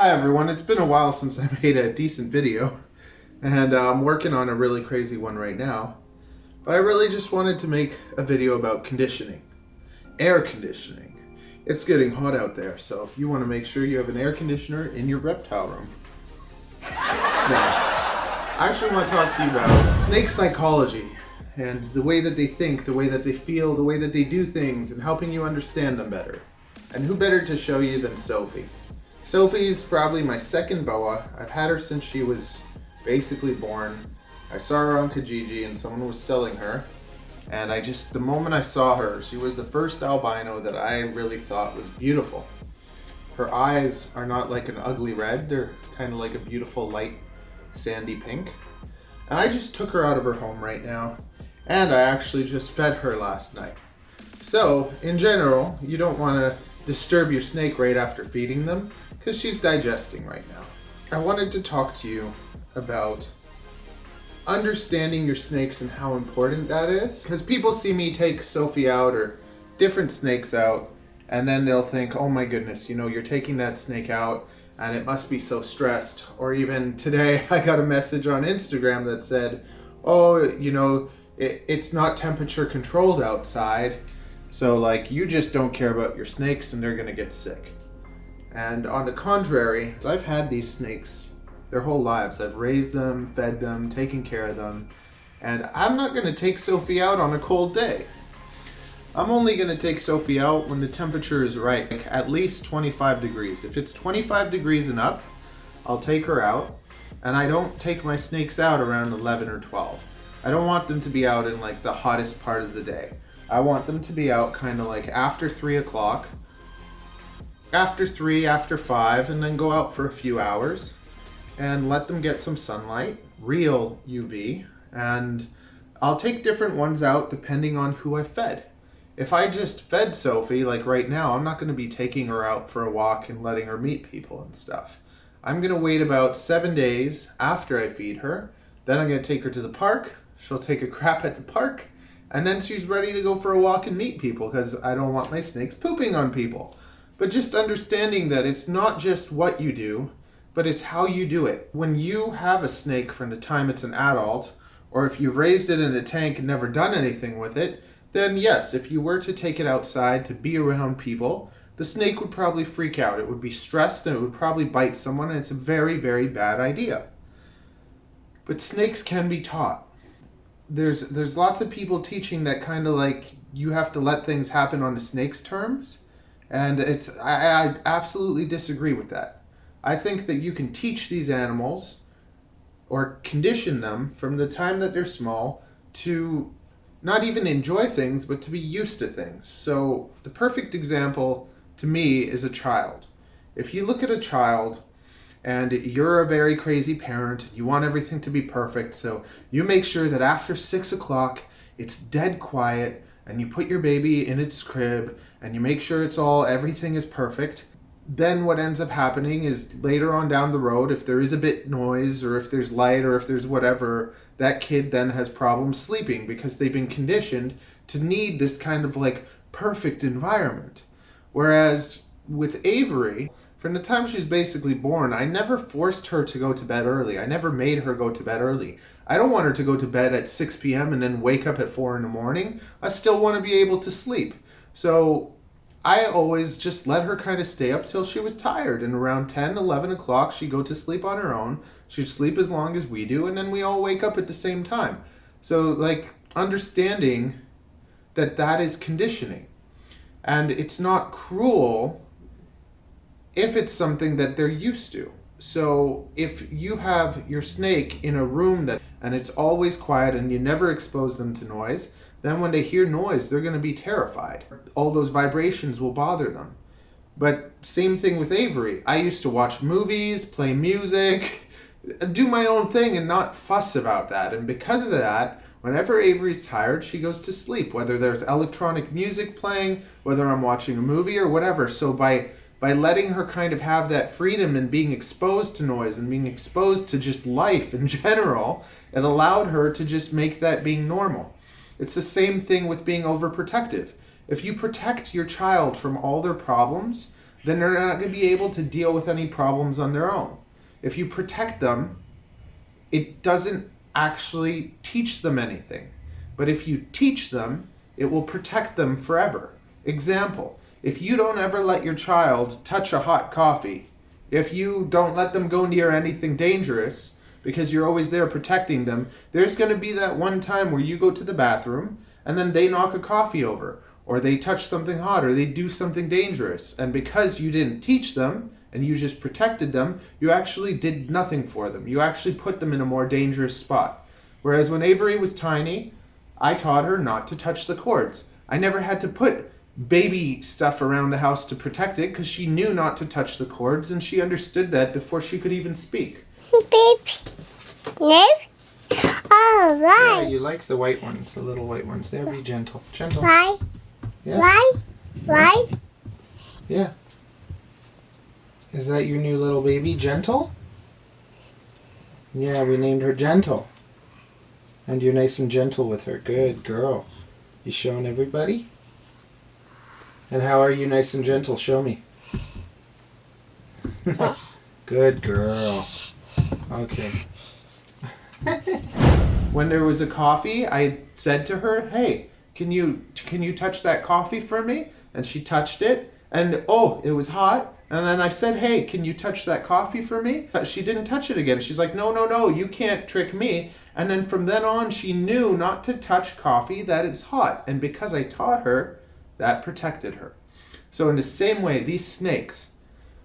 Hi everyone, it's been a while since I made a decent video, and I'm working on a really crazy one right now. But I really just wanted to make a video about conditioning, air conditioning. It's getting hot out there, so you want to make sure you have an air conditioner in your reptile room. Now, I actually want to talk to you about snake psychology and the way that they think, the way that they feel, the way that they do things, and helping you understand them better. And who better to show you than Sophie? Sophie's probably my second boa. I've had her since she was basically born. I saw her on Kijiji and someone was selling her. And the moment I saw her, she was the first albino that I really thought was beautiful. Her eyes are not like an ugly red, they're kind of like a beautiful light sandy pink. And I just took her out of her home right now, and I actually just fed her last night. So, in general, you don't want to disturb your snake right after feeding them, because she's digesting right now. I wanted to talk to you about understanding your snakes and how important that is, because people see me take Sophie out or different snakes out, and then they'll think, oh my goodness, you're taking that snake out and it must be so stressed. Or even today I got a message on Instagram that said, oh, it's not temperature controlled outside, so you just don't care about your snakes and they're gonna get sick. And on the contrary, I've had these snakes their whole lives. I've raised them, fed them, taken care of them, and I'm not gonna take Sophie out on a cold day. I'm only gonna take Sophie out when the temperature is right, at least 25 degrees. If it's 25 degrees and up, I'll take her out, and I don't take my snakes out around 11 or 12. I don't want them to be out in the hottest part of the day. I want them to be out kind of after 3 o'clock, after 3, after 5, and then go out for a few hours and let them get some sunlight, real UV, and I'll take different ones out depending on who I fed. If I just fed Sophie, like right now, I'm not going to be taking her out for a walk and letting her meet people and stuff. I'm going to wait about 7 days after I feed her, then I'm going to take her to the park, she'll take a crap at the park, and then she's ready to go for a walk and meet people, because I don't want my snakes pooping on people. But just understanding that it's not just what you do, but it's how you do it. When you have a snake from the time it's an adult, or if you've raised it in a tank and never done anything with it, then yes, if you were to take it outside to be around people, the snake would probably freak out. It would be stressed and it would probably bite someone, and it's a very, very bad idea. But snakes can be taught. There's lots of people teaching that kind of you have to let things happen on the snake's terms, and I absolutely disagree with that. I think that you can teach these animals or condition them from the time that they're small to not even enjoy things, but to be used to things. So the perfect example to me is a child. If you look at a child and you're a very crazy parent, you want everything to be perfect, so you make sure that after 6 o'clock it's dead quiet, and you put your baby in its crib and you make sure everything is perfect. Then what ends up happening is later on down the road, if there is a bit noise or if there's light or if there's whatever, that kid then has problems sleeping because they've been conditioned to need this kind of perfect environment. Whereas with Avery, from the time she's basically born, I never forced her to go to bed early. I never made her go to bed early. I don't want her to go to bed at 6 p.m. and then wake up at 4 in the morning. I still want to be able to sleep. So I always just let her kind of stay up till she was tired, and around 10, 11 o'clock she'd go to sleep on her own. She'd sleep as long as we do, and then we all wake up at the same time. So understanding that is conditioning. And it's not cruel if it's something that they're used to. So if you have your snake in a room and it's always quiet and you never expose them to noise, then when they hear noise, they're going to be terrified. All those vibrations will bother them. But same thing with Avery. I used to watch movies, play music, do my own thing and not fuss about that. And because of that, whenever Avery's tired, she goes to sleep, whether there's electronic music playing, whether I'm watching a movie or whatever. So by letting her kind of have that freedom and being exposed to noise and being exposed to just life in general, it allowed her to just make that being normal. It's the same thing with being overprotective. If you protect your child from all their problems, then they're not going to be able to deal with any problems on their own. If you protect them, it doesn't actually teach them anything. But if you teach them, it will protect them forever. Example, if you don't ever let your child touch a hot coffee, if you don't let them go near anything dangerous, because you're always there protecting them, there's going to be that one time where you go to the bathroom and then they knock a coffee over, or they touch something hot, or they do something dangerous. And because you didn't teach them and you just protected them, you actually did nothing for them. You actually put them in a more dangerous spot. Whereas when Avery was tiny, I taught her not to touch the cords. I never had to put baby stuff around the house to protect it because she knew not to touch the cords, and she understood that before she could even speak. Baby. No? All right. Yeah, you like the white ones, the little white ones. There, be gentle. Gentle. Why? Yeah. Why? Yeah. Is that your new little baby, Gentle? Yeah, we named her Gentle. And you're nice and gentle with her. Good girl. You showing everybody? And how are you nice and gentle? Show me. Good girl. Okay. When there was a coffee, I said to her, hey, can you touch that coffee for me? And she touched it, and oh, it was hot. And then I said, hey, can you touch that coffee for me? She didn't touch it again. She's like, no, you can't trick me. And then from then on, she knew not to touch coffee that is hot. And because I taught her, that protected her. So in the same way, these snakes,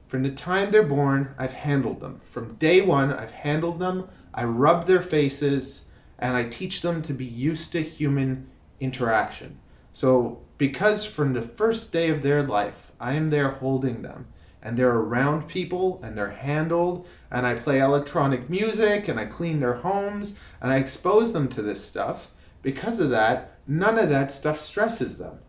from the time they're born, I've handled them. From day one, I've handled them. I rub their faces, and I teach them to be used to human interaction. So because from the first day of their life, I am there holding them, and they're around people, and they're handled, and I play electronic music, and I clean their homes, and I expose them to this stuff. Because of that, none of that stuff stresses them.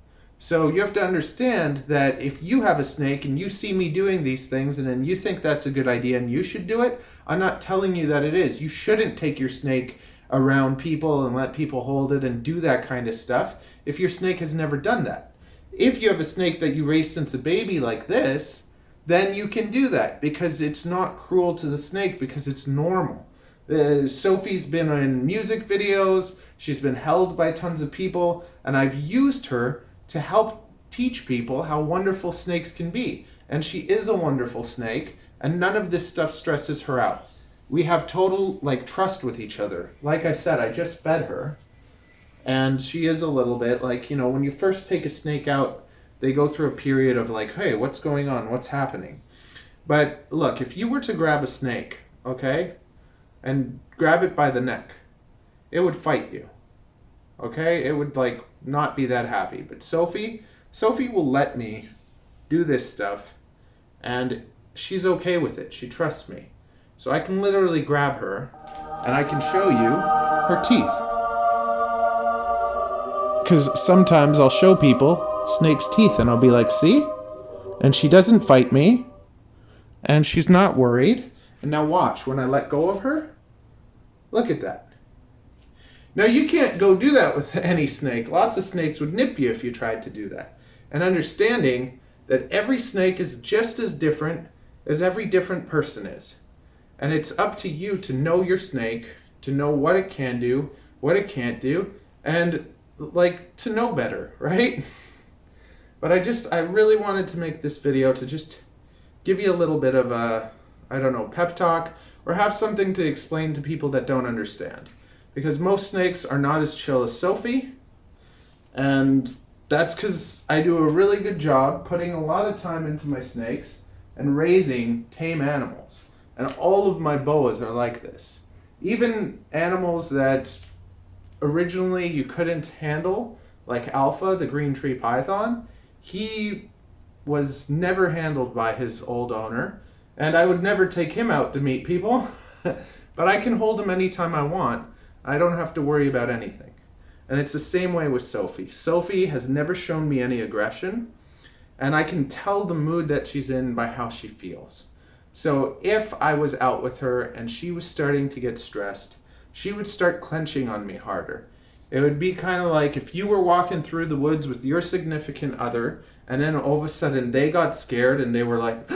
So you have to understand that if you have a snake and you see me doing these things and then you think that's a good idea and you should do it, I'm not telling you that it is. You shouldn't take your snake around people and let people hold it and do that kind of stuff if your snake has never done that. If you have a snake that you raised since a baby like this, then you can do that because it's not cruel to the snake, because it's normal. Sophie's been in music videos, she's been held by tons of people, and I've used her to help teach people how wonderful snakes can be. And she is a wonderful snake, and none of this stuff stresses her out. We have total trust with each other. Like I said, I just fed her, and she is a little bit when you first take a snake out, they go through a period of hey, what's going on? What's happening? But look, if you were to grab a snake, okay, and grab it by the neck, it would fight you. Okay? It would not be that happy. But Sophie will let me do this stuff, and she's okay with it. She trusts me. So I can literally grab her and I can show you her teeth. Because sometimes I'll show people snake's teeth and I'll be like, see? And she doesn't fight me, and she's not worried. And now watch, when I let go of her, look at that. Now you can't go do that with any snake. Lots of snakes would nip you if you tried to do that. And understanding that every snake is just as different as every different person is. And it's up to you to know your snake, to know what it can do, what it can't do, and to know better, right? But I really wanted to make this video to just give you a little bit of a, pep talk, or have something to explain to people that don't understand. Because most snakes are not as chill as Sophie, and that's because I do a really good job putting a lot of time into my snakes and raising tame animals. And all of my boas are like this. Even animals that originally you couldn't handle, like Alpha, the green tree python, he was never handled by his old owner, and I would never take him out to meet people, but I can hold him anytime I want. I don't have to worry about anything. And it's the same way with Sophie. Sophie has never shown me any aggression, and I can tell the mood that she's in by how she feels. So if I was out with her and she was starting to get stressed, she would start clenching on me harder. It would be kind of like if you were walking through the woods with your significant other, and then all of a sudden they got scared and they were like,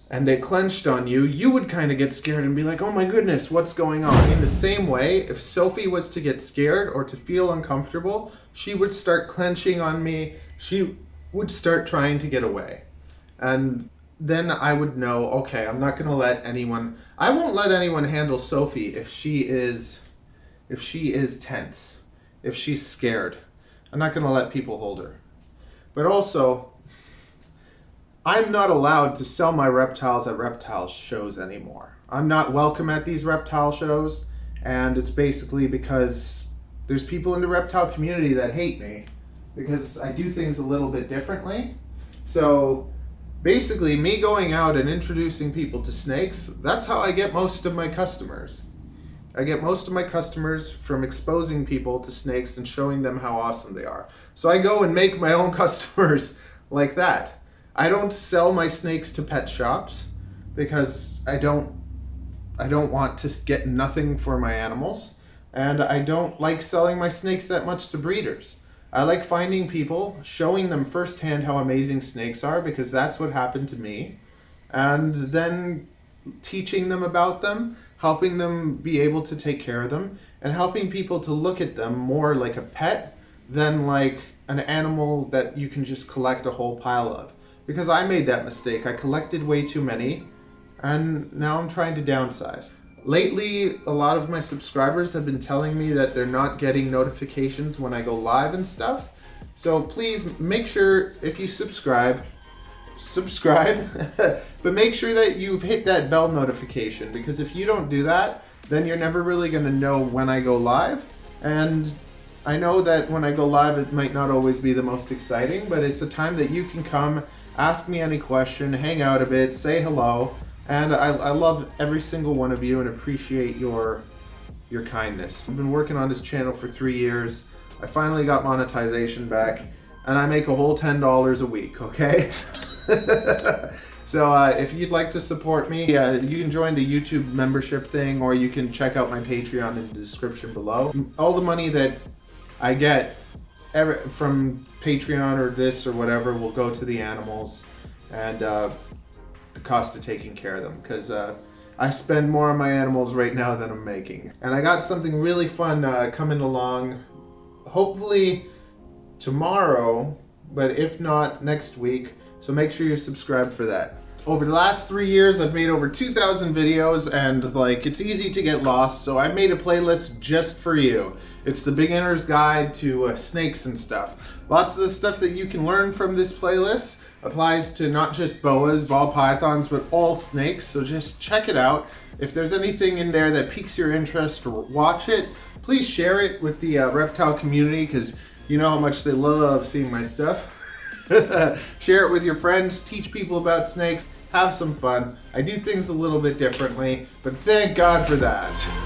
and they clenched on you, you would kind of get scared and be like, oh my goodness, what's going on? In the same way, if Sophie was to get scared or to feel uncomfortable, she would start clenching on me. She would start trying to get away. And then I would know, okay, I'm not going to let anyone, I won't let anyone handle Sophie if she is tense, if she's scared. I'm not going to let people hold her. But also, I'm not allowed to sell my reptiles at reptile shows anymore. I'm not welcome at these reptile shows, and it's basically because there's people in the reptile community that hate me because I do things a little bit differently. So basically, me going out and introducing people to snakes, that's how I get most of my customers. I get most of my customers from exposing people to snakes and showing them how awesome they are. So I go and make my own customers like that. I don't sell my snakes to pet shops because I don't want to get nothing for my animals, and I don't like selling my snakes that much to breeders. I like finding people, showing them firsthand how amazing snakes are, because that's what happened to me, and then teaching them about them, helping them be able to take care of them, and helping people to look at them more like a pet than like an animal that you can just collect a whole pile of. Because I made that mistake. I collected way too many, and now I'm trying to downsize. Lately, a lot of my subscribers have been telling me that they're not getting notifications when I go live and stuff. So please make sure, if you subscribe, but make sure that you've hit that bell notification, because if you don't do that, then you're never really going to know when I go live. And I know that when I go live, it might not always be the most exciting, but it's a time that you can come, ask me any question, hang out a bit, say hello. And I love every single one of you and appreciate your kindness. I've been working on this channel for 3 years. I finally got monetization back, and I make a whole $10 a week, okay? So if you'd like to support me, you can join the YouTube membership thing, or you can check out my Patreon in the description below. All the money that I get from Patreon or this or whatever will go to the animals and the cost of taking care of them, because I spend more on my animals right now than I'm making. And I got something really fun coming along, hopefully tomorrow, but if not, next week. So make sure you're subscribed for that. Over the last 3 years, I've made over 2,000 videos, and like, it's easy to get lost, so I made a playlist just for you. It's the beginner's guide to snakes and stuff. Lots of the stuff that you can learn from this playlist applies to not just boas, ball pythons, but all snakes, so just check it out. If there's anything in there that piques your interest, watch it. Please share it with the reptile community, because you know how much they love seeing my stuff. Share it with your friends, teach people about snakes, have some fun. I do things a little bit differently, but thank God for that.